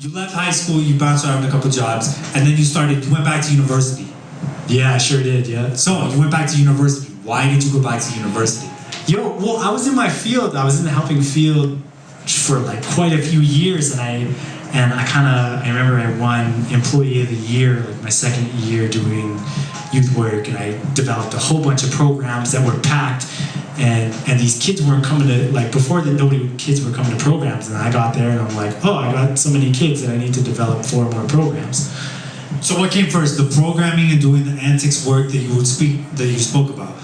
You left high school, you bounced around a couple jobs, and then you went back to university. Yeah, I sure did, yeah. So, you went back to university. Why did you go back to university? Well, I was in my field. I was in the helping field for like quite a few years, and I remember I won Employee of the Year, like my second year doing youth work, and I developed a whole bunch of programs that were packed, and these kids weren't coming to, like before that kids were coming to programs, and I got there and I'm like, oh, I got so many kids that I need to develop 4 more programs. So what came first, the programming and doing the antics work that you spoke about?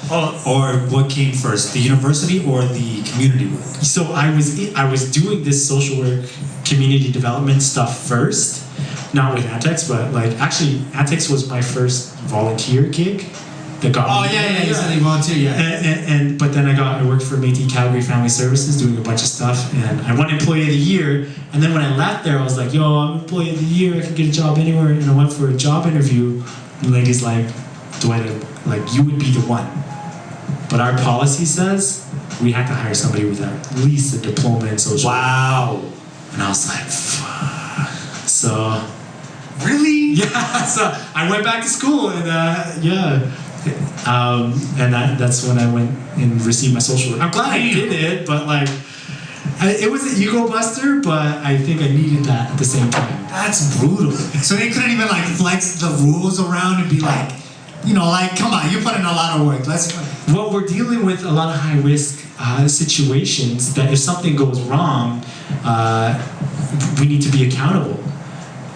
Or what came first, the university or the community work? So I was doing this social work, community development stuff first, not with HHX, but like actually HHX was my first volunteer gig that got me. You said you volunteer, And but then I worked for Métis Calgary Family Services doing a bunch of stuff, and I won Employee of the Year. And then when I left there, I was like, yo, I'm Employee of the Year, I can get a job anywhere. And I went for a job interview, and the lady's like, Dwight, like, you would be the one. But our policy says we have to hire somebody with at least a diploma in social work. Wow. And I was like, fuck. So, really? Yeah, so I went back to school, and and that's when I went and received my social work. I'm glad I did it, but like, it was an ego buster, but I think I needed that at the same time. That's brutal. So they couldn't even like flex the rules around and be like, you know, like, come on, you put in a lot of work. Well, we're dealing with a lot of high risk situations that if something goes wrong, we need to be accountable.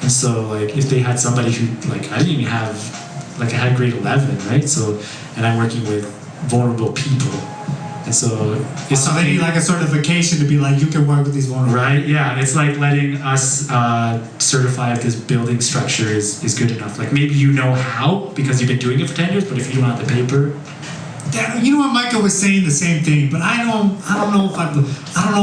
And so, like, if they had somebody who, like, I didn't even have, like, I had grade 11, right? So, and I'm working with vulnerable people. And so, it's they need like a certification to be like, you can work with these vulnerable people. Right, yeah. It's like letting us certify if this building structure is good enough. Like, maybe you know how because you've been doing it for 10 years, but if you don't have the paper. Yeah, you know what, Michael was saying the same thing, but I don't know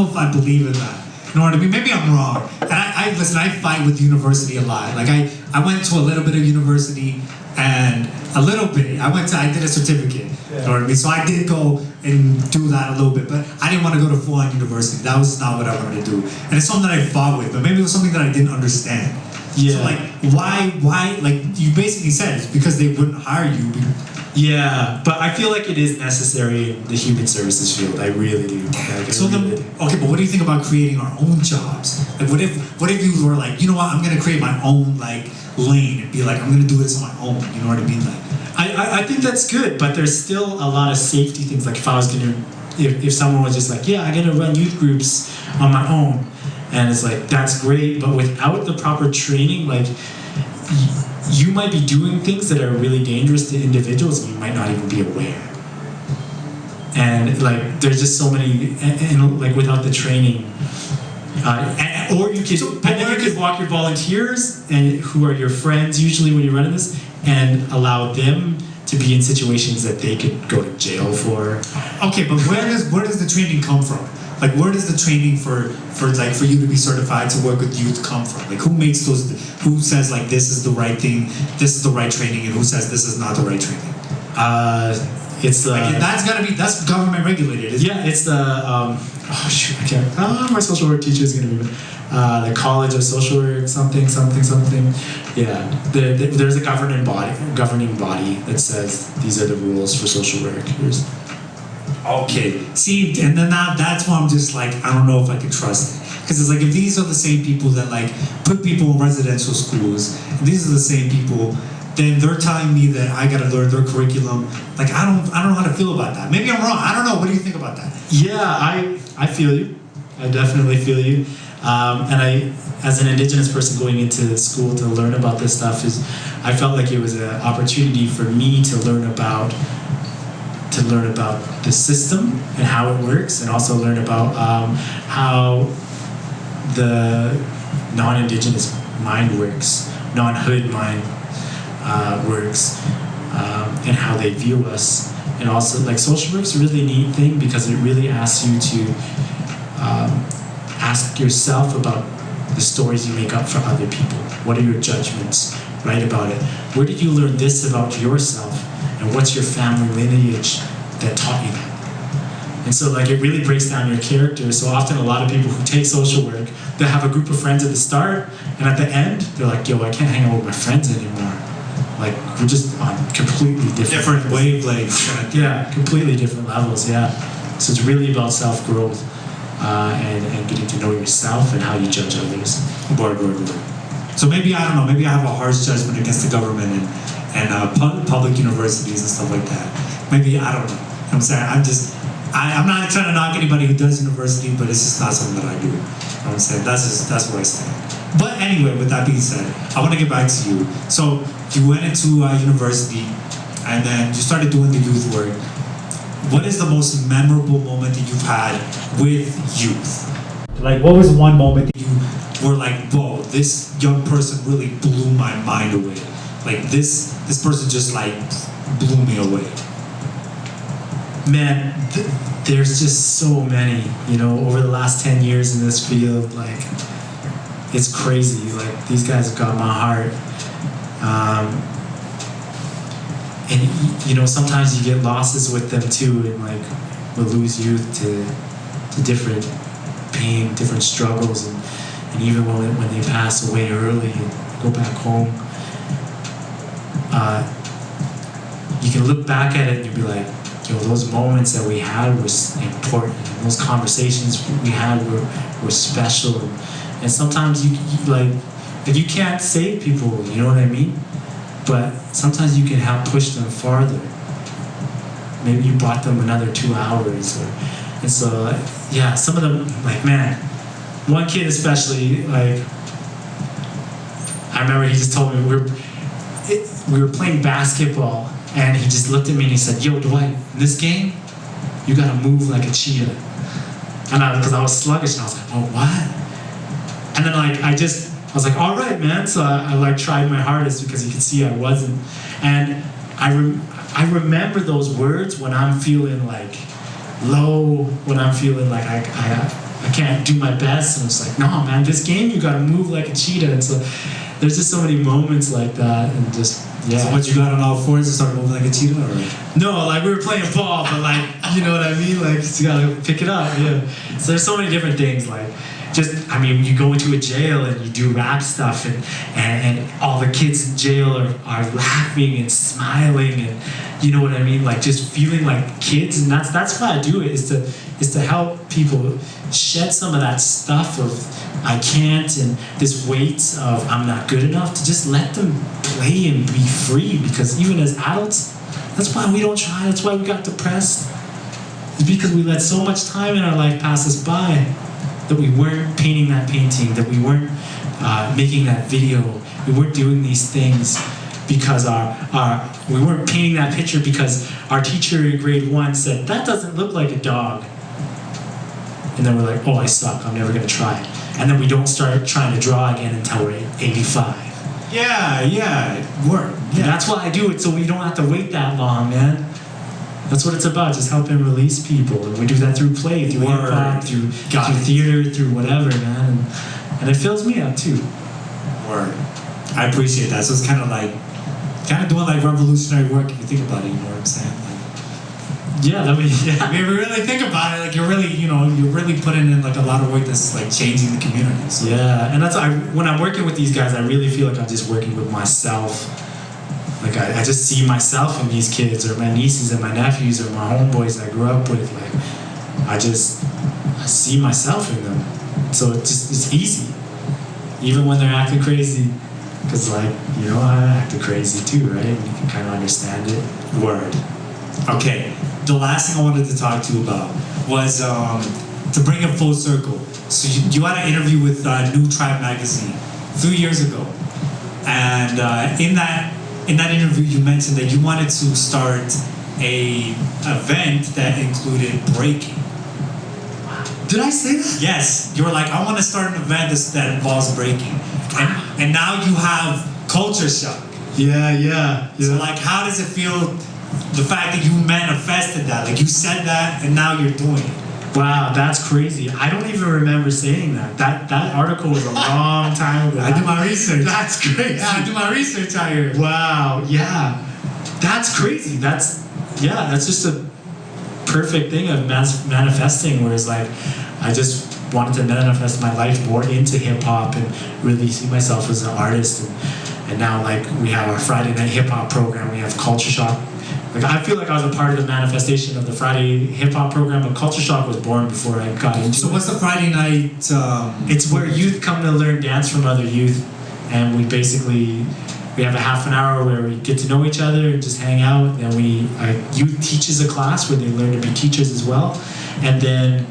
if I believe in that. You know what I mean? Maybe I'm wrong. And I fight with university a lot. Like I went to a little bit of university and a little bit. I did a certificate. Yeah. You know what I mean? So I did go and do that a little bit, but I didn't want to go to full-on university. That was not what I wanted to do. And it's something that I fought with, but maybe it was something that I didn't understand. Yeah. So like, why, like you basically said, it's because they wouldn't hire you. Yeah, but I feel like it is necessary in the human services field. I really do. Okay, but what do you think about creating our own jobs? Like, what if you were like, you know what, I'm gonna create my own like lane and be like, I'm gonna do this on my own. You know what I mean? Like, I think that's good, but there's still a lot of safety things. Like if I was gonna, if someone was just like, yeah, I'm gonna run youth groups on my own, and it's like that's great, but without the proper training, like. You might be doing things that are really dangerous to individuals and you might not even be aware. And like, there's just so many, and like without the training, or you could walk your volunteers and who are your friends usually when you're running this and allow them to be in situations that they could go to jail for. Okay, but where does the training come from? Like, where does the training for you to be certified to work with youth come from? Like, who makes those? Who says like this is the right thing, this is the right training, and who says this is not the right training? It's like that's government regulated. Isn't it? It's the oh shoot, I can't. My social work teacher is gonna be the College of Social Work something. Yeah, there's a governing body that says these are the rules for social work. Okay, see, and then that's why I'm just like, I don't know if I can trust it. Because it's like, if these are the same people that like put people in residential schools, and these are the same people, then they're telling me that I gotta learn their curriculum. Like, I don't know how to feel about that. Maybe I'm wrong, I don't know, what do you think about that? Yeah, I feel you. I definitely feel you. And I, as an Indigenous person going into school to learn about this stuff, I felt like it was an opportunity for me to learn about the system and how it works, and also learn about how the non-Indigenous mind works, non-hood mind works, and how they view us. And also, like, social work's a really neat thing because it really asks you to ask yourself about the stories you make up for other people. What are your judgments? Write about it. Where did you learn this about yourself? And what's your family lineage that taught you that? And so like it really breaks down your character. So often a lot of people who take social work, they have a group of friends at the start And at the end, they're like, yo, I can't hang out with my friends anymore. Like, we're just on completely different wavelengths. Yeah, completely different levels, yeah. So it's really about self-growth and getting to know yourself and how you judge others. Word. So maybe, I don't know, maybe I have a harsh judgment against the government and public universities and stuff like that. Maybe, I don't know. You know what I'm saying? I'm not trying to knock anybody who does university, but it's just not something that I do. You know what I'm saying? That's where I stand. But anyway, with that being said, I want to get back to you. So you went into university, and then you started doing the youth work. What is the most memorable moment that you've had with youth? Like, what was one moment that you were like, whoa, this young person really blew my mind away. Like, this person just, like, blew me away. Man, there's just so many, you know, over the last 10 years in this field, like, it's crazy. Like, these guys have got my heart. And, you know, sometimes you get losses with them too, and, like, we'll lose youth to different pain, different struggles, and even when they pass away early and go back home, you can look back at it and you'll be like, you know, those moments that we had was important. Those conversations we had were special. And sometimes you like you can't save people, you know what I mean? But sometimes you can help push them farther. Maybe you bought them another 2 hours. And so, yeah, some of them, like, man, one kid especially, like, I remember he just told me we were playing basketball, and he just looked at me and he said, yo, Dwight, in this game, you gotta move like a cheetah. And because I was sluggish, and I was like, oh, what? And then, like, I was like, all right, man. So I like tried my hardest because you could see I wasn't. And I remember those words when I'm feeling like low, when I'm feeling like I can't do my best. And it's like, no, man, this game, you gotta move like a cheetah. And so there's just so many moments like that, and just, yeah. So what, you got on all fours and started moving like a cheetah, or? No, like, we were playing ball, but, like, you know what I mean? Like, you gotta pick it up, yeah. So there's so many different things, like, just, I mean, you go into a jail and you do rap stuff, and all the kids in jail are laughing and smiling, and you know what I mean? Like, just feeling like kids, and that's why I do it, is to help people shed some of that stuff of I can't, and this weight of I'm not good enough, to just let them play and be free. Because even as adults, that's why we don't try, that's why we got depressed. It's because we let so much time in our life pass us by that we weren't painting that painting, that we weren't making that video, we weren't doing these things because we weren't painting that picture because our teacher in grade 1 said, that doesn't look like a dog. And then we're like, oh, I suck, I'm never gonna try. And then we don't start trying to draw again until we're 85. Yeah, work. Yeah. That's why I do it, so we don't have to wait that long, man. That's what it's about, just helping release people. And we do that through play, through hip-hop, through theater, through whatever, man. And it fills me up, too. Word. I appreciate that. So it's kind of doing like revolutionary work if you think about it, you know what I'm saying? Yeah, I mean, if you really think about it, like, you're really putting in, like, a lot of work that's, like, changing the community. So. Yeah, and that's when I'm working with these guys, I really feel like I'm just working with myself. Like, I just see myself in these kids, or my nieces and my nephews, or my homeboys I grew up with. Like, I see myself in them. So it's easy, even when they're acting crazy. Because, like, you know, I acted crazy too, right? And you can kind of understand it. Word. Okay. The last thing I wanted to talk to you about was to bring it full circle. So you had an interview with New Tribe magazine 3 years ago, and in that interview you mentioned that you wanted to start a event that included breaking. Did I say that? Yes, you were like, I want to start an event that involves breaking, and now you have Culture Shock. Yeah. So, like, how does it feel? The fact that you manifested that, like, you said that, and now you're doing it. Wow, that's crazy. I don't even remember saying that. That article was a long time ago. I did my research. That's crazy. Yeah, I did my research out here. Wow, yeah. That's crazy. That's just a perfect thing of manifesting, where it's like, I just wanted to manifest my life more into hip hop and really see myself as an artist. And now like we have our Friday night hip hop program, we have Culture Shock. Like I feel like I was a part of the manifestation of the Friday hip hop program, but Culture Shock was born before I got into it. So what's the Friday night? It's where youth come to learn dance from other youth, and we have a half an hour where we get to know each other and just hang out. And youth teaches a class where they learn to be teachers as well, and then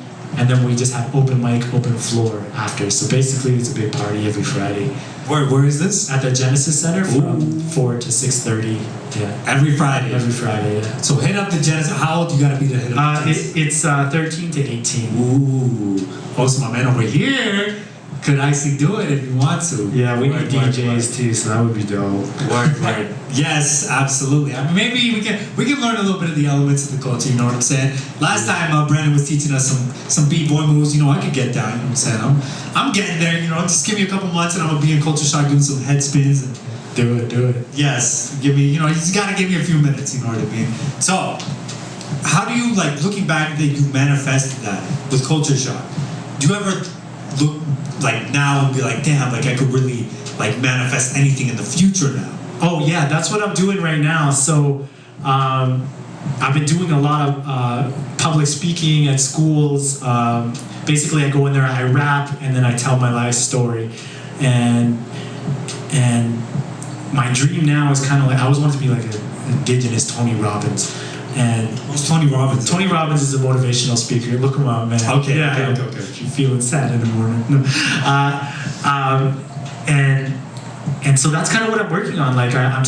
we just have open mic, open floor after. So basically, it's a big party every Friday. Where is this? At the Genesis Center from 4 to 6:30. Yeah. Every Friday. Every Friday. Yeah. So hit up the Genesis. How old you gotta be to hit up? The Genesis? It's 13 to 18. Ooh. Oh, so my man over here could actually do it if you want to. Yeah, we need DJs too, so that would be dope. Word. Yes, absolutely. I mean, maybe we can learn a little bit of the elements of the culture. You know what I'm saying? Last time Brandon was teaching us some b-boy moves. You know, I could get down. You know what I'm saying? I'm getting there. You know, just give me a couple months and I'm gonna be in Culture Shock doing some head spins and do it. Yes, give me. You know, you just gotta give me a few minutes. You know what I mean? So, how do you like looking back that you manifested that with Culture Shock? Do you ever look like now and be like, damn, like I could really like manifest anything in the future now? Oh yeah, that's what I'm doing right now. So I've been doing a lot of public speaking at schools. Basically, I go in there, I rap, and then I tell my life story. And my dream now is kind of like I always wanted to be like an indigenous Tony Robbins. And who's Tony Robbins? Tony Robbins is a motivational speaker. Look him up, man. Okay. You're feeling sad in the morning. No. And so that's kind of what I'm working on. Like I've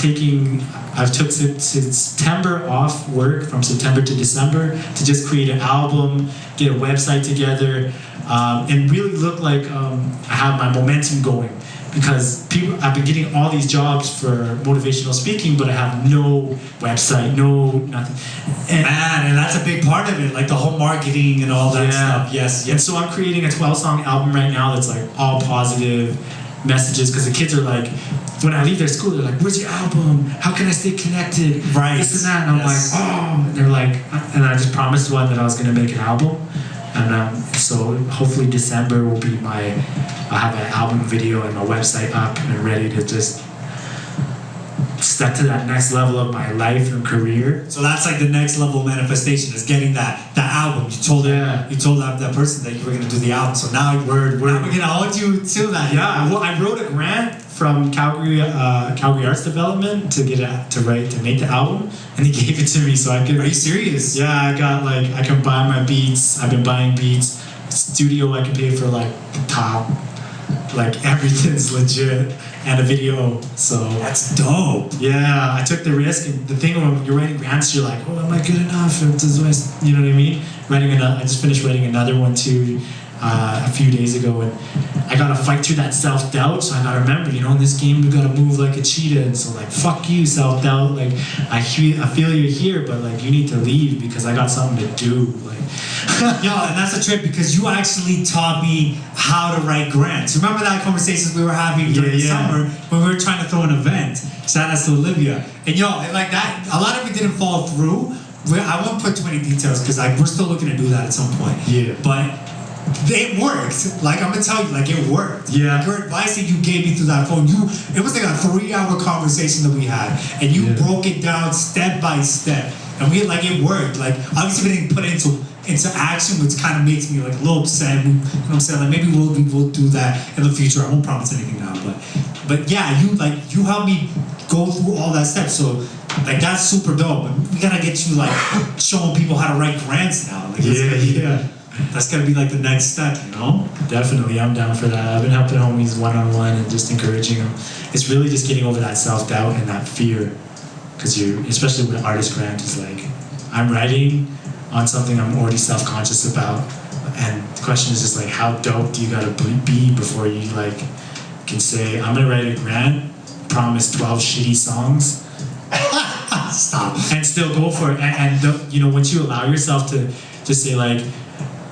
took September off work from September to December to just create an album, get a website together, and really look like I have my momentum going. Because I've been getting all these jobs for motivational speaking, but I have no website, nothing. And that's a big part of it, like the whole marketing and all that stuff. Yes. And so I'm creating a 12-song album right now that's like all positive messages, because the kids are like, when I leave their school, they're like, "Where's your album? How can I stay connected?" Right. This and that. And I'm like, "Oh," and they're like, and I just promised one that I was going to make an album. And so hopefully December will be I'll have an album video and my website up and ready to just step to that next level of my life and career. So that's like the next level of manifestation is getting that album. You told that person that you were gonna do the album. So now we're gonna hold you to that. Yeah. Well, I wrote a grant from Calgary Arts Development to make the album, and he gave it to me so I could. Are you serious? Yeah, I can buy my beats. I've been buying beats. Studio I can pay for like the top. Like everything's legit, and a video. So that's dope. Yeah, I took the risk, and the thing when you're writing grants, you're like, oh, am I good enough? You know what I mean? I just finished writing another one too a few days ago, and I gotta fight through that self-doubt. So I gotta remember, in this game you gotta move like a cheetah. And so like, fuck you, self-doubt. Like I feel you're here, but like you need to leave because I got something to do. Like. Yo, and that's a trip because you actually taught me how to write grants. Remember that conversations we were having during the summer when we were trying to throw an event? Shout out to Olivia. And like that, a lot of it didn't fall through. I won't put too many details because we're still looking to do that at some point. Yeah. But it worked. Like I'm gonna tell you, like it worked. Yeah. Like, your advice that you gave me through that phone, it was like a 3-hour conversation that we had, and you broke it down step by step, and it worked. Like obviously we didn't put it into action, which kind of makes me like a little upset. You know what I'm saying? Like maybe we'll do that in the future. I won't promise anything now, but yeah, you helped me go through all that stuff. So like that's super dope. And we gotta get you like showing people how to write grants now. Like, that's gonna be like the next step, Definitely, I'm down for that. I've been helping homies one-on-one and just encouraging them. It's really just getting over that self-doubt and that fear, because especially with an artist grant, is like I'm writing on something I'm already self-conscious about, and the question is just like, how dope do you gotta be before you like can say, I'm gonna write a grant, promise 12 shitty songs, stop, and still go for it. And once you allow yourself to just say like,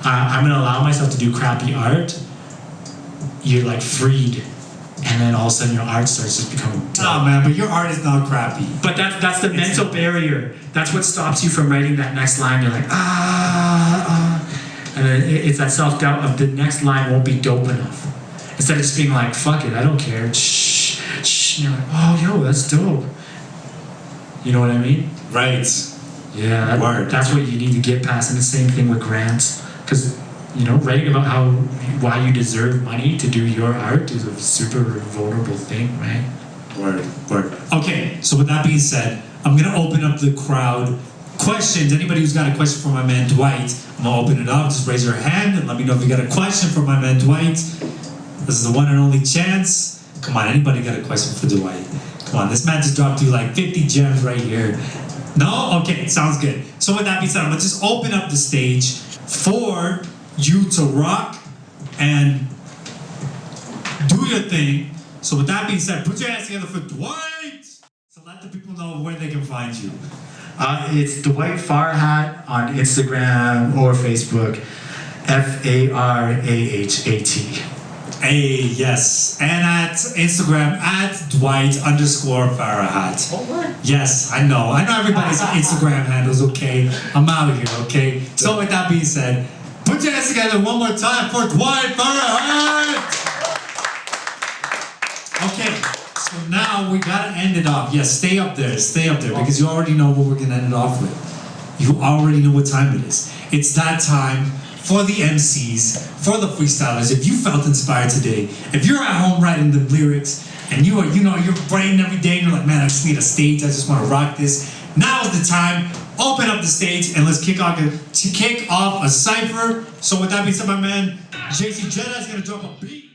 I'm gonna allow myself to do crappy art, you're like freed. And then all of a sudden your art starts just becoming dope. Oh man, but your art is not crappy. But that's the mental barrier. That's what stops you from writing that next line. You're like, and then it's that self-doubt of the next line won't be dope enough. Instead of just being like, fuck it, I don't care. Shh, shh. And you're like, oh, yo, that's dope. You know what I mean? Right. Yeah, that's what you need to get past. And the same thing with grants. Because, you know, writing about why you deserve money to do your art is a super vulnerable thing, right? Word. Okay, so with that being said, I'm gonna open up the crowd. Questions, anybody who's got a question for my man Dwight, I'm gonna open it up. Just raise your hand and let me know if you got a question for my man Dwight. This is the one and only chance. Come on, anybody got a question for Dwight? Come on, this man just dropped you like 50 gems right here. No? Okay, sounds good. So with that being said, I'm gonna just open up the stage for you to rock and do your thing. So with that being said, put your hands together for Dwight! So let the people know where they can find you. It's Dwight Farahat on Instagram or Facebook. Farahat. Hey, yes. And at Instagram, at Dwight_Farahat. Yes, I know everybody's Instagram handles, okay? I'm out here, okay? So with that being said, put your hands together one more time for Dwight Farahat! Okay, so now we gotta end it off. Yes, stay up there, because you already know what we're gonna end it off with. You already know what time it is. It's that time for the MCs, for the freestylers. If you felt inspired today, if you're at home writing the lyrics, and you're writing every day, and you're like, man, I just need a stage, I just wanna rock this. Now's the time. Open up the stage and let's kick off a cypher. So with that being said, my man, JC Jedi is gonna drop a beat.